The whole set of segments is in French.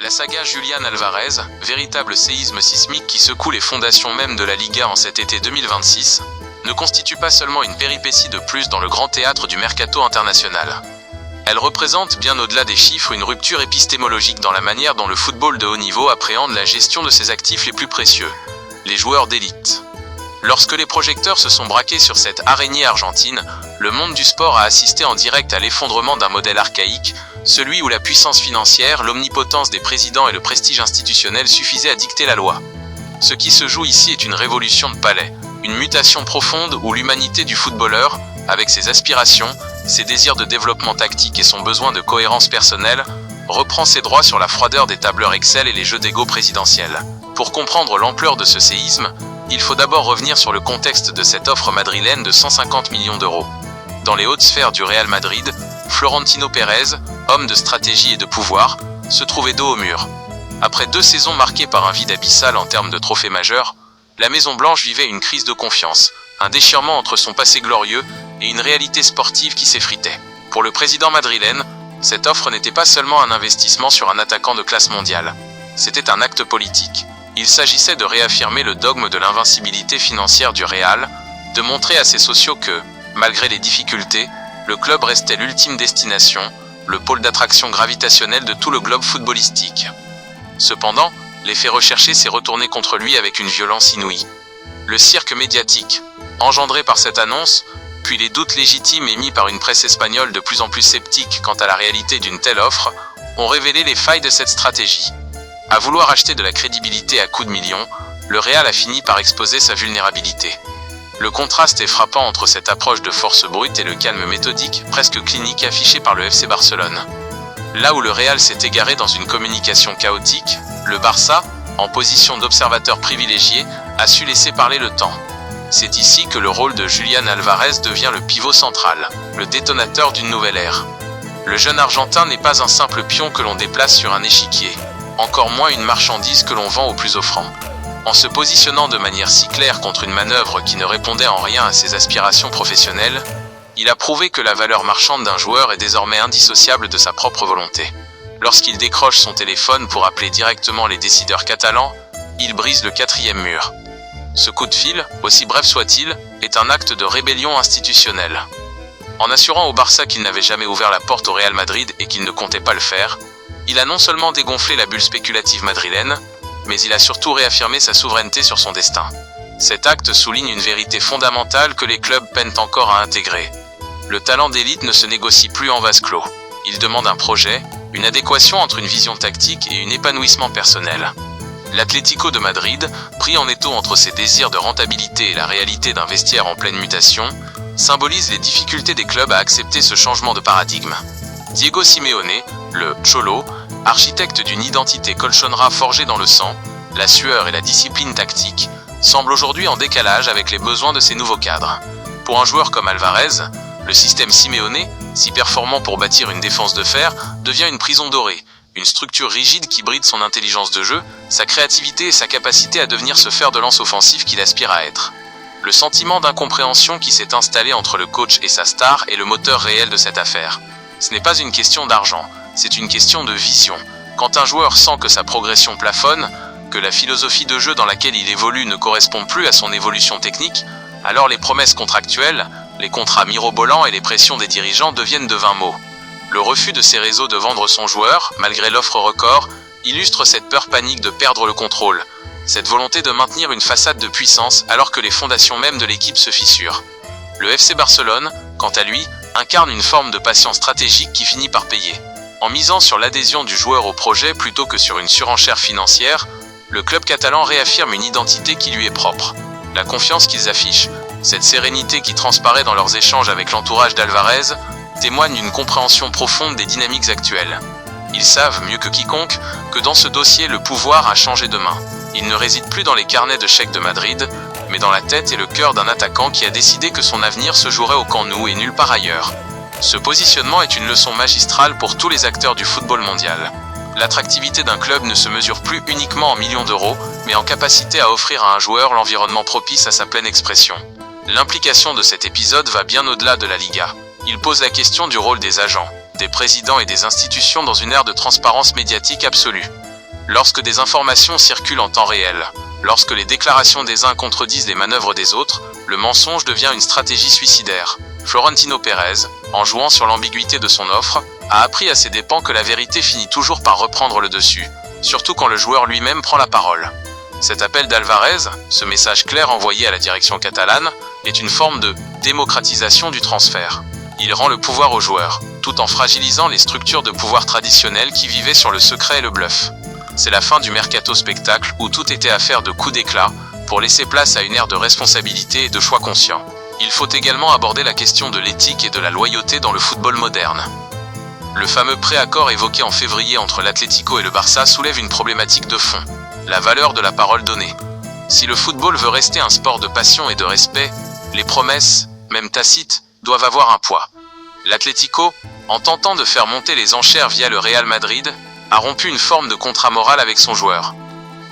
La saga Julián Alvarez, véritable séisme sismique qui secoue les fondations mêmes de la Liga en cet été 2026, ne constitue pas seulement une péripétie de plus dans le grand théâtre du mercato international. Elle représente, bien au-delà des chiffres, une rupture épistémologique dans la manière dont le football de haut niveau appréhende la gestion de ses actifs les plus précieux, les joueurs d'élite. Lorsque les projecteurs se sont braqués sur cette araignée argentine, le monde du sport a assisté en direct à l'effondrement d'un modèle archaïque, celui où la puissance financière, l'omnipotence des présidents et le prestige institutionnel suffisaient à dicter la loi. Ce qui se joue ici est une révolution de palais, une mutation profonde où l'humanité du footballeur, avec ses aspirations, ses désirs de développement tactique et son besoin de cohérence personnelle, reprend ses droits sur la froideur des tableurs Excel et les jeux d'ego présidentiels. Pour comprendre l'ampleur de ce séisme, il faut d'abord revenir sur le contexte de cette offre madrilène de 150 millions d'euros. Dans les hautes sphères du Real Madrid, Florentino Pérez, homme de stratégie et de pouvoir, se trouvait dos au mur. Après 2 saisons marquées par un vide abyssal en termes de trophées majeurs, la Maison-Blanche vivait une crise de confiance, un déchirement entre son passé glorieux et une réalité sportive qui s'effritait. Pour le président madrilène, cette offre n'était pas seulement un investissement sur un attaquant de classe mondiale. C'était un acte politique. Il s'agissait de réaffirmer le dogme de l'invincibilité financière du Real, de montrer à ses sociaux que, malgré les difficultés, le club restait l'ultime destination, le pôle d'attraction gravitationnel de tout le globe footballistique. Cependant, l'effet recherché s'est retourné contre lui avec une violence inouïe. Le cirque médiatique, engendré par cette annonce, puis les doutes légitimes émis par une presse espagnole de plus en plus sceptique quant à la réalité d'une telle offre, ont révélé les failles de cette stratégie. À vouloir acheter de la crédibilité à coups de millions, le Real a fini par exposer sa vulnérabilité. Le contraste est frappant entre cette approche de force brute et le calme méthodique, presque clinique, affiché par le FC Barcelone. Là où le Real s'est égaré dans une communication chaotique, le Barça, en position d'observateur privilégié, a su laisser parler le temps. C'est ici que le rôle de Julián Alvarez devient le pivot central, le détonateur d'une nouvelle ère. Le jeune Argentin n'est pas un simple pion que l'on déplace sur un échiquier, encore moins une marchandise que l'on vend au plus offrant. En se positionnant de manière si claire contre une manœuvre qui ne répondait en rien à ses aspirations professionnelles, il a prouvé que la valeur marchande d'un joueur est désormais indissociable de sa propre volonté. Lorsqu'il décroche son téléphone pour appeler directement les décideurs catalans, il brise le 4e mur. Ce coup de fil, aussi bref soit-il, est un acte de rébellion institutionnelle. En assurant au Barça qu'il n'avait jamais ouvert la porte au Real Madrid et qu'il ne comptait pas le faire, il a non seulement dégonflé la bulle spéculative madrilène, mais il a surtout réaffirmé sa souveraineté sur son destin. Cet acte souligne une vérité fondamentale que les clubs peinent encore à intégrer. Le talent d'élite ne se négocie plus en vase clos. Il demande un projet, une adéquation entre une vision tactique et un épanouissement personnel. L'Atlético de Madrid, pris en étau entre ses désirs de rentabilité et la réalité d'un vestiaire en pleine mutation, symbolise les difficultés des clubs à accepter ce changement de paradigme. Diego Simeone, le Cholo, architecte d'une identité colchonera forgée dans le sang, la sueur et la discipline tactique, semble aujourd'hui en décalage avec les besoins de ces nouveaux cadres. Pour un joueur comme Alvarez, le système Simeone, si performant pour bâtir une défense de fer, devient une prison dorée, une structure rigide qui bride son intelligence de jeu, sa créativité et sa capacité à devenir ce fer de lance offensif qu'il aspire à être. Le sentiment d'incompréhension qui s'est installé entre le coach et sa star est le moteur réel de cette affaire. Ce n'est pas une question d'argent, c'est une question de vision. Quand un joueur sent que sa progression plafonne, que la philosophie de jeu dans laquelle il évolue ne correspond plus à son évolution technique, alors les promesses contractuelles, les contrats mirobolants et les pressions des dirigeants deviennent de vains mots. Le refus de ces réseaux de vendre son joueur, malgré l'offre record, illustre cette peur panique de perdre le contrôle, cette volonté de maintenir une façade de puissance alors que les fondations mêmes de l'équipe se fissurent. Le FC Barcelone, quant à lui, incarne une forme de patience stratégique qui finit par payer. En misant sur l'adhésion du joueur au projet plutôt que sur une surenchère financière, le club catalan réaffirme une identité qui lui est propre. La confiance qu'ils affichent, cette sérénité qui transparaît dans leurs échanges avec l'entourage d'Alvarez, témoigne d'une compréhension profonde des dynamiques actuelles. Ils savent, mieux que quiconque, que dans ce dossier, le pouvoir a changé de main. Il ne réside plus dans les carnets de chèques de Madrid, mais dans la tête et le cœur d'un attaquant qui a décidé que son avenir se jouerait au Camp Nou et nulle part ailleurs. Ce positionnement est une leçon magistrale pour tous les acteurs du football mondial. L'attractivité d'un club ne se mesure plus uniquement en millions d'euros, mais en capacité à offrir à un joueur l'environnement propice à sa pleine expression. L'implication de cet épisode va bien au-delà de la Liga. Il pose la question du rôle des agents, des présidents et des institutions dans une ère de transparence médiatique absolue. Lorsque des informations circulent en temps réel, lorsque les déclarations des uns contredisent les manœuvres des autres, le mensonge devient une stratégie suicidaire. Florentino Pérez, en jouant sur l'ambiguïté de son offre, a appris à ses dépens que la vérité finit toujours par reprendre le dessus, surtout quand le joueur lui-même prend la parole. Cet appel d'Alvarez, ce message clair envoyé à la direction catalane, est une forme de démocratisation du transfert. Il rend le pouvoir aux joueurs, tout en fragilisant les structures de pouvoir traditionnelles qui vivaient sur le secret et le bluff. C'est la fin du mercato spectacle où tout était affaire de coups d'éclat pour laisser place à une ère de responsabilité et de choix conscients. Il faut également aborder la question de l'éthique et de la loyauté dans le football moderne. Le fameux pré-accord évoqué en février entre l'Atlético et le Barça soulève une problématique de fond, la valeur de la parole donnée. Si le football veut rester un sport de passion et de respect, les promesses, même tacites, doivent avoir un poids. L'Atlético, en tentant de faire monter les enchères via le Real Madrid, a rompu une forme de contrat moral avec son joueur.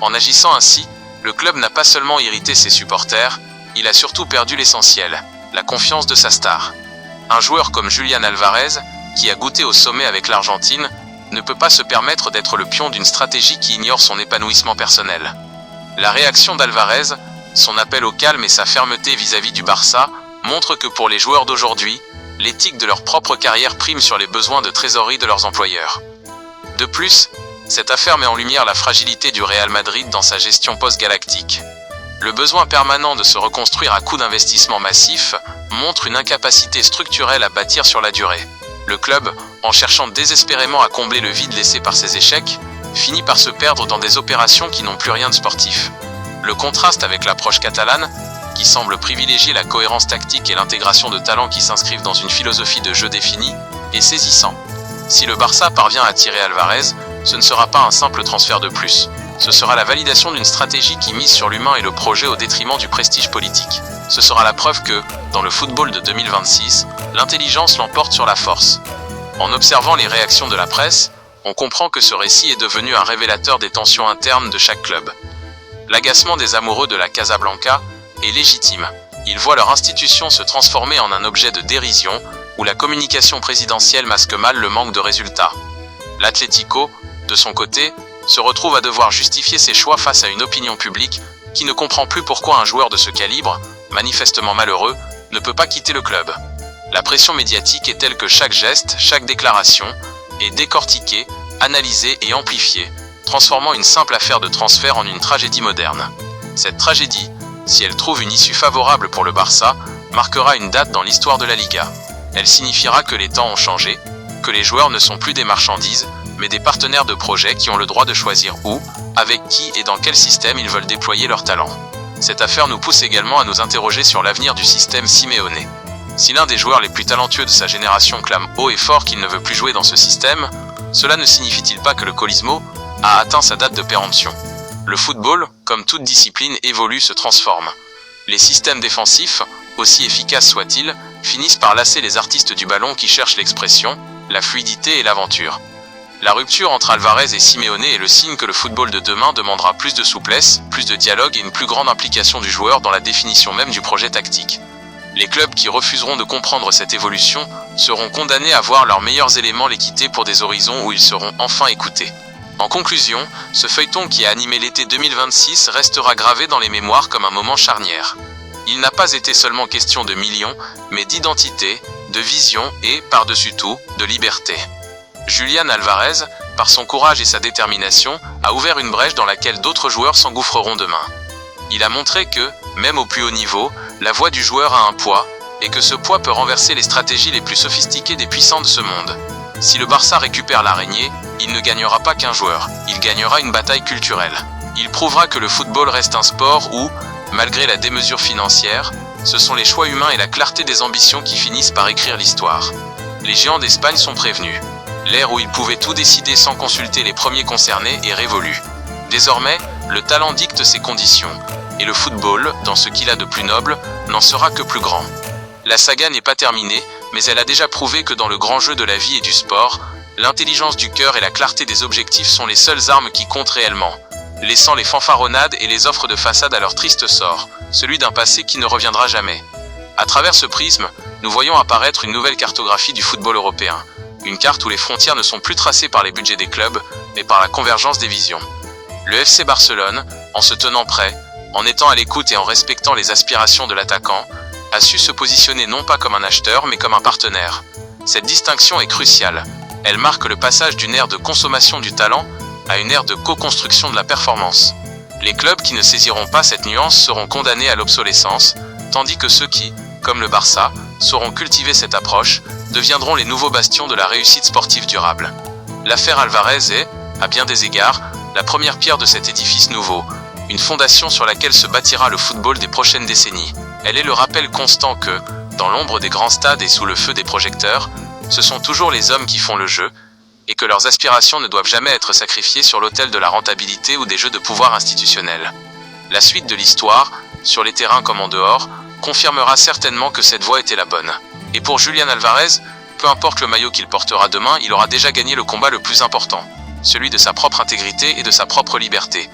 En agissant ainsi, le club n'a pas seulement irrité ses supporters, il a surtout perdu l'essentiel, la confiance de sa star. Un joueur comme Julián Alvarez, qui a goûté au sommet avec l'Argentine, ne peut pas se permettre d'être le pion d'une stratégie qui ignore son épanouissement personnel. La réaction d'Alvarez, son appel au calme et sa fermeté vis-à-vis du Barça montrent que pour les joueurs d'aujourd'hui, l'éthique de leur propre carrière prime sur les besoins de trésorerie de leurs employeurs. De plus, cette affaire met en lumière la fragilité du Real Madrid dans sa gestion post-galactique. Le besoin permanent de se reconstruire à coups d'investissements massifs montre une incapacité structurelle à bâtir sur la durée. Le club, en cherchant désespérément à combler le vide laissé par ses échecs, finit par se perdre dans des opérations qui n'ont plus rien de sportif. Le contraste avec l'approche catalane, qui semble privilégier la cohérence tactique et l'intégration de talents qui s'inscrivent dans une philosophie de jeu définie, est saisissant. Si le Barça parvient à attirer Alvarez, ce ne sera pas un simple transfert de plus. Ce sera la validation d'une stratégie qui mise sur l'humain et le projet au détriment du prestige politique. Ce sera la preuve que, dans le football de 2026, l'intelligence l'emporte sur la force. En observant les réactions de la presse, on comprend que ce récit est devenu un révélateur des tensions internes de chaque club. L'agacement des amoureux de la Casablanca est légitime. Ils voient leur institution se transformer en un objet de dérision où la communication présidentielle masque mal le manque de résultats. L'Atlético, de son côté, se retrouve à devoir justifier ses choix face à une opinion publique qui ne comprend plus pourquoi un joueur de ce calibre, manifestement malheureux, ne peut pas quitter le club. La pression médiatique est telle que chaque geste, chaque déclaration est décortiquée, analysée et amplifiée, transformant une simple affaire de transfert en une tragédie moderne. Cette tragédie, si elle trouve une issue favorable pour le Barça, marquera une date dans l'histoire de la Liga. Elle signifiera que les temps ont changé, que les joueurs ne sont plus des marchandises, mais des partenaires de projet qui ont le droit de choisir où, avec qui et dans quel système ils veulent déployer leurs talents. Cette affaire nous pousse également à nous interroger sur l'avenir du système Simeone. Si l'un des joueurs les plus talentueux de sa génération clame haut et fort qu'il ne veut plus jouer dans ce système, cela ne signifie-t-il pas que le Colismo a atteint sa date de péremption? Le football, comme toute discipline, évolue, se transforme. Les systèmes défensifs, aussi efficaces soient-ils, finissent par lasser les artistes du ballon qui cherchent l'expression, la fluidité et l'aventure. La rupture entre Alvarez et Simeone est le signe que le football de demain demandera plus de souplesse, plus de dialogue et une plus grande implication du joueur dans la définition même du projet tactique. Les clubs qui refuseront de comprendre cette évolution seront condamnés à voir leurs meilleurs éléments les quitter pour des horizons où ils seront enfin écoutés. En conclusion, ce feuilleton qui a animé l'été 2026 restera gravé dans les mémoires comme un moment charnière. Il n'a pas été seulement question de millions, mais d'identité, de vision et, par-dessus tout, de liberté. Julián Alvarez, par son courage et sa détermination, a ouvert une brèche dans laquelle d'autres joueurs s'engouffreront demain. Il a montré que, même au plus haut niveau, la voix du joueur a un poids, et que ce poids peut renverser les stratégies les plus sophistiquées des puissants de ce monde. Si le Barça récupère l'araignée, il ne gagnera pas qu'un joueur, il gagnera une bataille culturelle. Il prouvera que le football reste un sport où, malgré la démesure financière, ce sont les choix humains et la clarté des ambitions qui finissent par écrire l'histoire. Les géants d'Espagne sont prévenus. L'ère où ils pouvaient tout décider sans consulter les premiers concernés est révolue. Désormais, le talent dicte ses conditions, et le football, dans ce qu'il a de plus noble, n'en sera que plus grand. La saga n'est pas terminée, mais elle a déjà prouvé que dans le grand jeu de la vie et du sport, l'intelligence du cœur et la clarté des objectifs sont les seules armes qui comptent réellement, laissant les fanfaronnades et les offres de façade à leur triste sort, celui d'un passé qui ne reviendra jamais. À travers ce prisme, nous voyons apparaître une nouvelle cartographie du football européen, une carte où les frontières ne sont plus tracées par les budgets des clubs, mais par la convergence des visions. Le FC Barcelone, en se tenant prêt, en étant à l'écoute et en respectant les aspirations de l'attaquant, a su se positionner non pas comme un acheteur mais comme un partenaire. Cette distinction est cruciale. Elle marque le passage d'une ère de consommation du talent à une ère de co-construction de la performance. Les clubs qui ne saisiront pas cette nuance seront condamnés à l'obsolescence, tandis que ceux qui, comme le Barça, sauront cultiver cette approche, deviendront les nouveaux bastions de la réussite sportive durable. L'affaire Alvarez est, à bien des égards, la première pierre de cet édifice nouveau, une fondation sur laquelle se bâtira le football des prochaines décennies. Elle est le rappel constant que, dans l'ombre des grands stades et sous le feu des projecteurs, ce sont toujours les hommes qui font le jeu, et que leurs aspirations ne doivent jamais être sacrifiées sur l'autel de la rentabilité ou des jeux de pouvoir institutionnels. La suite de l'histoire, sur les terrains comme en dehors, confirmera certainement que cette voie était la bonne. Et pour Julián Alvarez, peu importe le maillot qu'il portera demain, il aura déjà gagné le combat le plus important, celui de sa propre intégrité et de sa propre liberté.